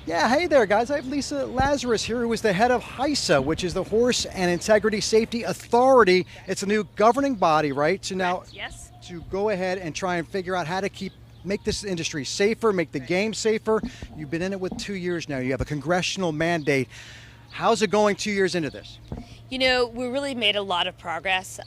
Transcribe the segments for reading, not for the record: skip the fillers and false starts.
Yeah, hey there, guys. I have Lisa Lazarus here, who is the head of HISA, which is the Horse and Integrity Safety Authority. It's a new governing body, right? So now, Correct. Yes. to go ahead and try and figure out how to make this industry safer, make the game safer. You've been in it with 2 years now. You have a congressional mandate. How's it going 2 years into this? You know, we really made a lot of progress.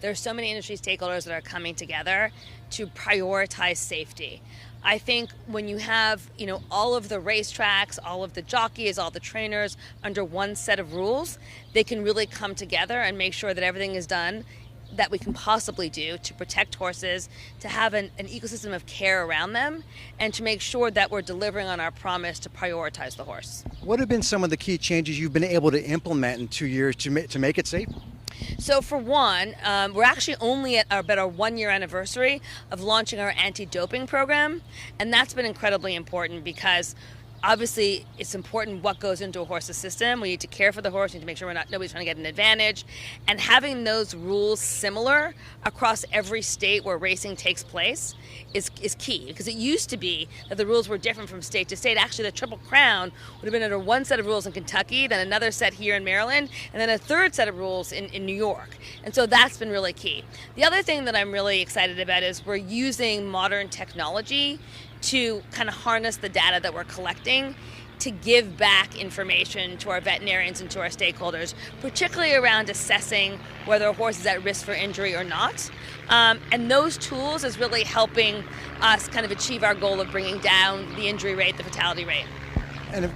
There's so many industry stakeholders that are coming together to prioritize safety. I think when you have, all of the racetracks, all of the jockeys, all the trainers under one set of rules, they can really come together and make sure that everything is done that we can possibly do to protect horses, to have an ecosystem of care around them, and to make sure that we're delivering on our promise to prioritize the horse. What have been some of the key changes you've been able to implement in 2 years to make it safe? So for one, we're actually only at about our 1 year anniversary of launching our anti-doping program, and that's been incredibly important because obviously it's important what goes into a horse's system. We need to care for the horse, we need to make sure nobody's trying to get an advantage, and having those rules similar across every state where racing takes place is key, because it used to be that the rules were different from state to state. Actually, the Triple Crown would have been under one set of rules in Kentucky, then another set here in Maryland, and then a third set of rules in New York. And so that's been really key. The other thing that I'm really excited about is we're using modern technology to kind of harness the data that we're collecting to give back information to our veterinarians and to our stakeholders, particularly around assessing whether a horse is at risk for injury or not. And those tools is really helping us kind of achieve our goal of bringing down the injury rate, the fatality rate. And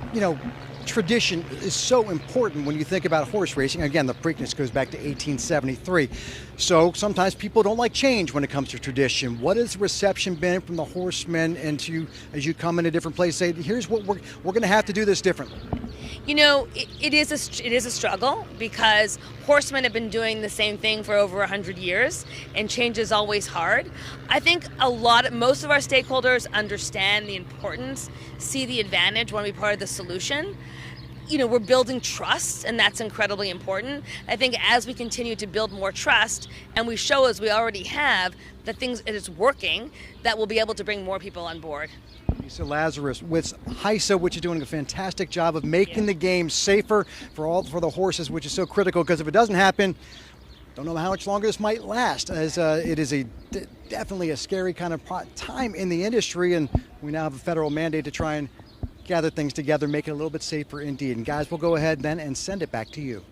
tradition is so important when you think about horse racing. Again, the Preakness goes back to 1873. So sometimes people don't like change when it comes to tradition. What has the reception been from the horsemen and to as you come into different places, say, here's what we're going to have to do this differently? It is a struggle because horsemen have been doing the same thing for over 100 years, and change is always hard. I think most of our stakeholders understand the importance, see the advantage, want to be part of the solution. We're building trust, and that's incredibly important. I think as we continue to build more trust, and we show, as we already have, that it is working, that we'll be able to bring more people on board. Lisa Lazarus with HISA, which is doing a fantastic job of making the game safer for the horses, which is so critical, because if it doesn't happen, don't know how much longer this might last, as it is definitely a scary kind of time in the industry, and we now have a federal mandate to try and gather things together, make it a little bit safer indeed. And guys, we'll go ahead then and send it back to you.